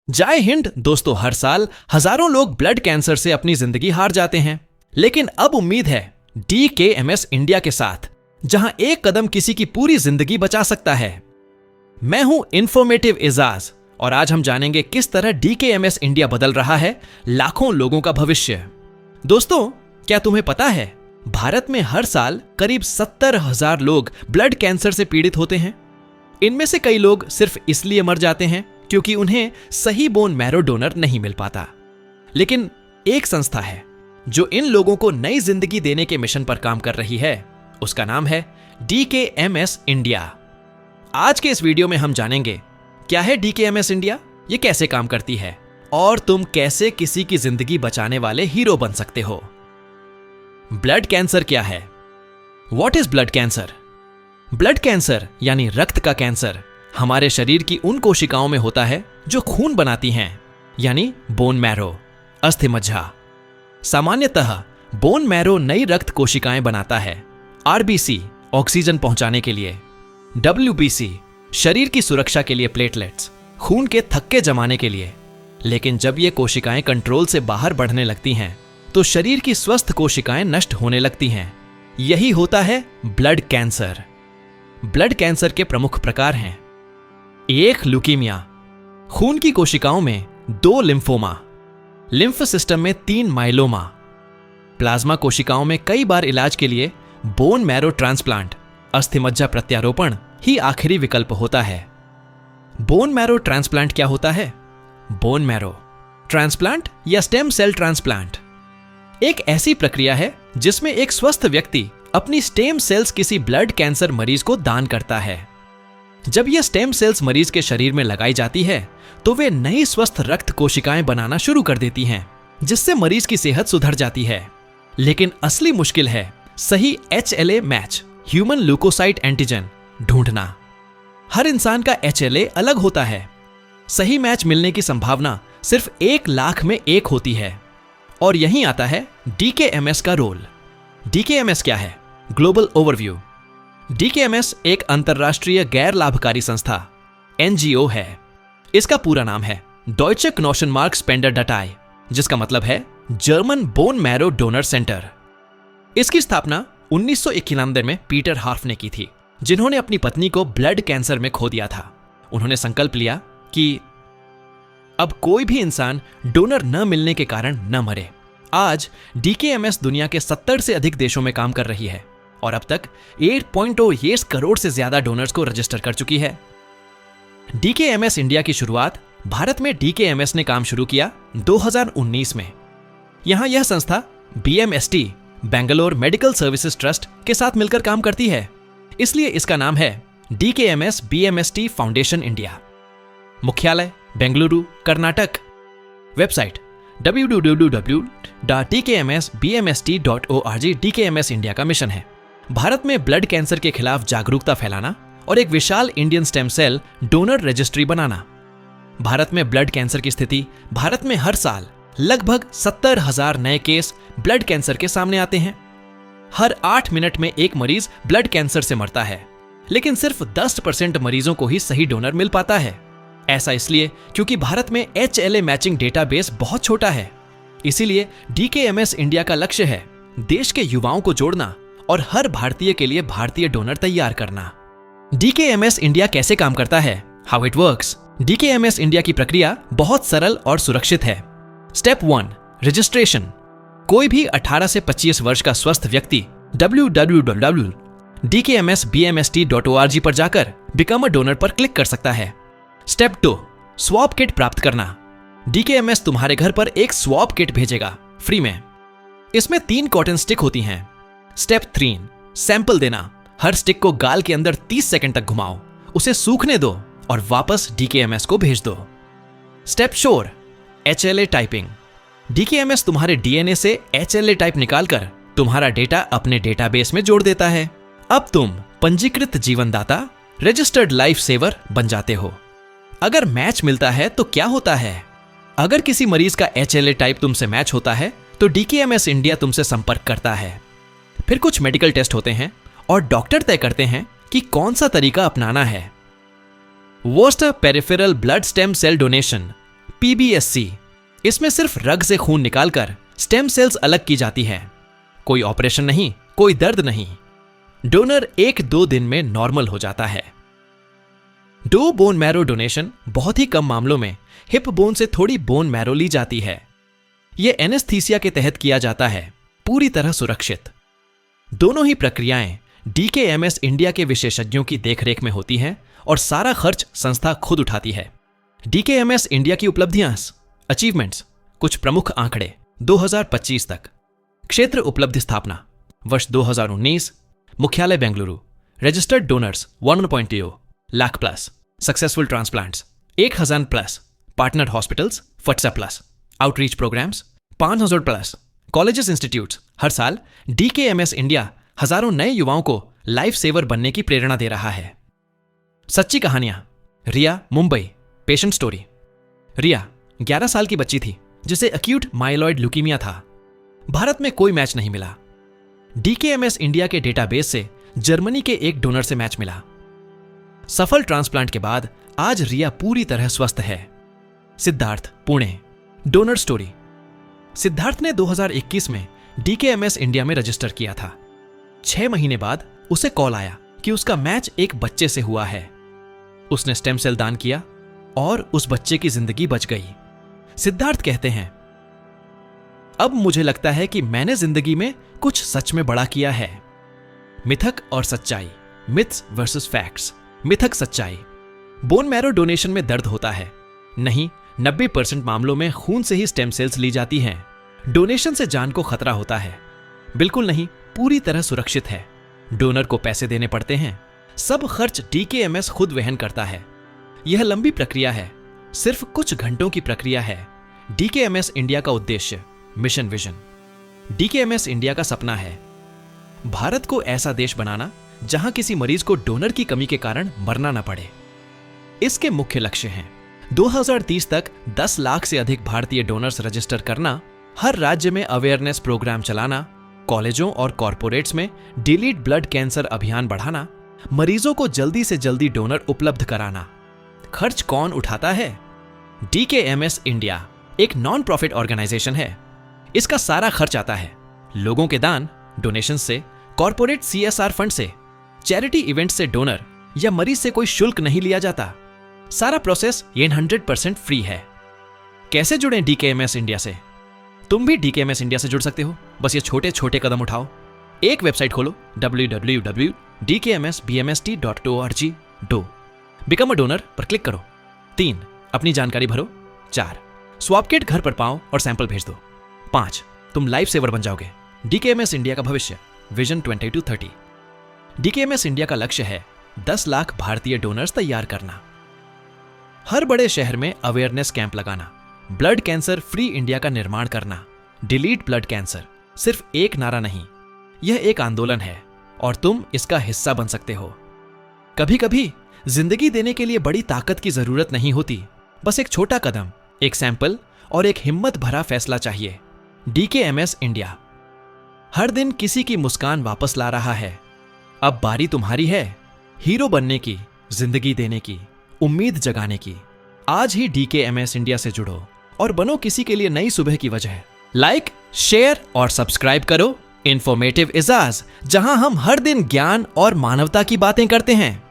जय हिंद दोस्तों। हर साल हजारों लोग ब्लड कैंसर से अपनी जिंदगी हार जाते हैं, लेकिन अब उम्मीद है DKMS इंडिया के साथ, जहां एक कदम किसी की पूरी जिंदगी बचा सकता है। मैं हूं इन्फॉर्मेटिव एजाज और आज हम जानेंगे किस तरह DKMS इंडिया बदल रहा है लाखों लोगों का भविष्य। दोस्तों, क्या तुम्हें पता है भारत में हर साल करीब 70,000 लोग ब्लड कैंसर से पीड़ित होते हैं। इनमें से कई लोग सिर्फ इसलिए मर जाते हैं क्योंकि उन्हें सही बोन मैरो डोनर नहीं मिल पाता। लेकिन एक संस्था है जो इन लोगों को नई जिंदगी देने के मिशन पर काम कर रही है। उसका नाम है DKMS इंडिया। आज के इस वीडियो में हम जानेंगे क्या है DKMS इंडिया, ये कैसे काम करती है और तुम कैसे किसी की जिंदगी बचाने वाले हीरो बन सकते हो। ब्लड कैंसर क्या है? What is blood cancer? Blood cancer यानी रक्त का कैंसर हमारे शरीर की उन कोशिकाओं में होता है जो खून बनाती हैं, यानी बोन मैरो, अस्थि मज्जा। सामान्यतः बोन मैरो नई रक्त कोशिकाएं बनाता है। RBC ऑक्सीजन पहुंचाने के लिए, WBC शरीर की सुरक्षा के लिए, प्लेटलेट्स खून के थक्के जमाने के लिए। लेकिन जब ये कोशिकाएं कंट्रोल से बाहर बढ़ने लगती हैं तो शरीर की स्वस्थ कोशिकाएं नष्ट होने लगती हैं। यही होता है ब्लड कैंसर। ब्लड कैंसर के प्रमुख प्रकार हैं: 1 ल्यूकीमिया, खून की कोशिकाओं में 2 लिम्फोमा, लिम्फ सिस्टम में 3 माइलोमा, प्लाज्मा कोशिकाओं में कई बार इलाज के लिए बोन मैरो ट्रांसप्लांट, अस्थि मज्जा प्रत्यारोपण ही आखिरी विकल्प होता है। बोन मैरो ट्रांसप्लांट क्या होता है? बोन मैरो ट्रांसप्लांट या स्टेम सेल ट्रांसप्लांट एक ऐसी प्रक्रिया है जिसमें एक स्वस्थ व्यक्ति अपनी स्टेम सेल्स किसी ब्लड कैंसर मरीज को दान करता है। जब यह स्टेम सेल्स मरीज के शरीर में लगाई जाती है तो वे नई स्वस्थ रक्त कोशिकाएं बनाना शुरू कर देती हैं, जिससे मरीज की सेहत सुधर जाती है। लेकिन असली मुश्किल है सही HLA match, human leukocyte antigen, ढूंढना। हर इंसान का HLA अलग होता है। सही मैच मिलने की संभावना सिर्फ 1 लाख में 1 होती है। और यहीं आता है DKMS का रोल। DKMS क्या है? Global overview. DKMS एक अंतरराष्ट्रीय गैर लाभकारी संस्था NGO है। इसका पूरा नाम है डॉयचे क्नोशनमार्क स्पेंडर डाटाई, जिसका मतलब है German bone marrow donor centre. इसकी स्थापना 1991 में पीटर हार्फ ने की थी, जिन्होंने अपनी पत्नी को ब्लड कैंसर में खो दिया था। उन्होंने संकल्प लिया कि अब कोई भी इंसान डोनर न मिलने के कारण न मरे। आज DKMS दुनिया के 70 से अधिक देशों में काम कर रही है और अब तक 8.08 करोड़ से ज्यादा डोनर्स को रजिस्टर कर चुकी है। DKMS इंडिया की शुरुआत भारत में DKMS ने काम शुरू किया 2019 में। यहां यह संस्था BMST, Bangalore medical services trust के साथ मिलकर काम करती है, इसलिए इसका नाम है DKMS BMST फाउंडेशन इंडिया। मुख्यालय Bengaluru, Karnataka. Website www.dkmsbmst.org DKMS India का मिशन है भारत में ब्लड कैंसर के खिलाफ जागरूकता फैलाना और एक विशाल Indian stem cell donor registry बनाना। भारत में ब्लड कैंसर की स्थिति: भारत में हर साल लगभग 70,000 नए केस ब्लड कैंसर के सामने आते हैं। हर 8 मिनट में एक मरीज ब्लड कैंसर से मरता है, लेकिन सिर्फ 10% मरीजों को ही सही डोनर मिल पाता है। ऐसा इसलिए क्योंकि भारत में HLA मैचिंग डेटाबेस बहुत छोटा है। इसीलिए DKMS इंडिया का लक्ष्य है देश के युवाओं को जोड़ना और हर भारतीय के लिए भारतीय डोनर तैयार करना। DKMS इंडिया कैसे काम करता है? How it works? DKMS India की प्रक्रिया बहुत सरल और सुरक्षित है। Step 1, registration. कोई भी 18 से 25 वर्ष का स्वस्थ व्यक्ति www.dkmsbmst.org पर जाकर बिकम अ डोनर पर क्लिक कर सकता है। स्टेप 2, स्वॉब किट प्राप्त करना। DKMS तुम्हारे घर पर एक स्वॉब किट भेजेगा फ्री में। इसमें 3 कॉटन स्टिक होती हैं। स्टेप 3, सैंपल देना। हर स्टिक को गाल के अंदर 30 सेकंड तक घुमाओ, उसे सूखने दो और वापस DKMS को भेज दो। Step 4, HLA typing. DKMS तुम्हारे DNA से HLA टाइप निकालकर तुम्हारा डेटा अपने डेटाबेस में जोड़ देता है। अब तुम पंजीकृत जीवनदाता, रजिस्टर्ड लाइफ सेवर बन जाते हो। अगर मैच मिलता है तो क्या होता है? अगर किसी मरीज का HLA टाइप तुमसे मैच होता है तो DKMS इंडिया तुमसे संपर्क करता है। फिर कुछ मेडिकल टेस्ट होते हैं और डॉक्टर तय करते हैं कि कौन सा तरीका अपनाना है। Worst peripheral blood stem cell donation PBSC, इसमें सिर्फ रग से खून निकालकर स्टेम सेल्स अलग की जाती है। कोई ऑपरेशन नहीं, कोई दर्द नहीं। डोनर 1-2 दिन में नॉर्मल हो जाता है। डो बोन मैरो डोनेशन बहुत ही कम मामलों में हिप बोन से थोड़ी बोन मैरो ली जाती है। यह एनेस्थीसिया के तहत किया जाता है, पूरी तरह सुरक्षित। दोनों ही प्रक्रियाएं DKMS इंडिया के विशेषज्ञों की देखरेख में होती हैं और सारा खर्च संस्था खुद उठाती है। DKMS इंडिया की उपलब्धियां, अचीवमेंट्स, कुछ प्रमुख आंकड़े 2025 तक। क्षेत्र उपलब्धि स्थापना वर्ष 2019, मुख्यालय Bengaluru, registered donors 1.0 lakh plus, successful transplants 1000 plus, partner hospitals 40 plus, outreach programmes 500 plus, colleges institutes. हर साल DKMS इंडिया हजारों नए युवाओं को लाइफ सेवर बनने की प्रेरणा दे रहा है। सच्ची कहानियां। रिया, मुंबई, पेशेंट स्टोरी। रिया 11 साल की बच्ची थी जिसे एक्यूट माइलॉइड ल्यूकीमिया था। भारत में कोई मैच नहीं मिला। DKMS इंडिया के डेटाबेस से जर्मनी के एक डोनर से मैच मिला। सफल ट्रांसप्लांट के बाद आज रिया पूरी तरह स्वस्थ है। Siddharth, Pune, donor story. सिद्धार्थ ने 2021 में DKMS इंडिया में रजिस्टर किया था। 6 महीने बाद उसे कॉल आया कि उसका मैच एक बच्चे से हुआ है। उसने स्टेम सेल दान किया और उस बच्चे की जिंदगी बच गई। सिद्धार्थ कहते हैं, अब मुझे लगता है कि मैंने जिंदगी में कुछ सच में बड़ा किया है। मिथक और सच्चाई, मिथ्स वर्सेस फैक्ट्स। मिथक सच्चाई। बोन मैरो डोनेशन में दर्द होता है। नहीं, 90% मामलों में खून से ही स्टेम सेल्स ली जाती हैं। डोनेशन से जान को खतरा होता है। बिल्कुल नहीं, पूरी तरह सुरक्षित है। डोनर को पैसे देने पड़ते हैं। सब खर्च DKMS खुद वहन करता है। यह लंबी प्रक्रिया है, सिर्फ कुछ घंटों की प्रक्रिया है। DKMS इंडिया का उद्देश्य, मिशन विजन। DKMS इंडिया का सपना है भारत को ऐसा देश बनाना जहां किसी मरीज को डोनर की कमी के कारण मरना न पड़े। इसके मुख्य लक्ष्य हैं 2030 तक 10 लाख से अधिक भारतीय डोनर्स रजिस्टर करना, हर राज्य में अवेयरनेस प्रोग्राम चलाना, कॉलेजों और कॉरपोरेट्स में डिलीट ब्लड कैंसर अभियान बढ़ाना, मरीजों को जल्दी से जल्दी डोनर उपलब्ध कराना। खर्च कौन उठाता है? DKMS इंडिया एक नॉन प्रॉफिट ऑर्गेनाइजेशन है। इसका सारा खर्च आता है लोगों के दान, डोनेशन से, कॉरपोरेट CSR फंड से, चैरिटी इवेंट से डोनर या मरीज से कोई शुल्क नहीं लिया जाता। सारा प्रोसेस ये 100% फ्री है। कैसे जुड़ें DKMS इंडिया से? तुम भी DKMS इंडिया से जुड़ सकते हो। बस ये छोटे छोटे कदम उठाओ। एक वेबसाइट खोलो www.dkmsbmst.org। 2. बिकम अ डोनर पर क्लिक करो। 3. अपनी जानकारी भरो। 4. स्वैप किट घर पर पाओ और सैंपल भेज दो। 5. तुम लाइफ सेवर बन जाओगे। DKMS इंडिया का भविष्य, विजन 2030। DKMS इंडिया का लक्ष्य है 10 लाख भारतीय डोनर्स तैयार करना। हर बड़े शहर में अवेयरनेस कैंप लगाना, ब्लड कैंसर फ्री इंडिया का निर्माण करना। डिलीट ब्लड कैंसर सिर्फ एक नारा नहीं, यह एक आंदोलन है और तुम इसका हिस्सा बन सकते हो। कभी कभी जिंदगी देने के लिए बड़ी ताकत की जरूरत नहीं होती, बस एक छोटा कदम, एक सैंपल और एक हिम्मत भरा फैसला चाहिए। DKMS इंडिया हर दिन किसी की मुस्कान वापस ला रहा है। अब बारी तुम्हारी है, हीरो बनने की, जिंदगी देने की, उम्मीद जगाने की। आज ही DKMS इंडिया से जुड़ो और बनो किसी के लिए नई सुबह की वजह। लाइक, शेयर और सब्सक्राइब करो इन्फॉर्मेटिव इजाज, जहां हम हर दिन ज्ञान और मानवता की बातें करते हैं।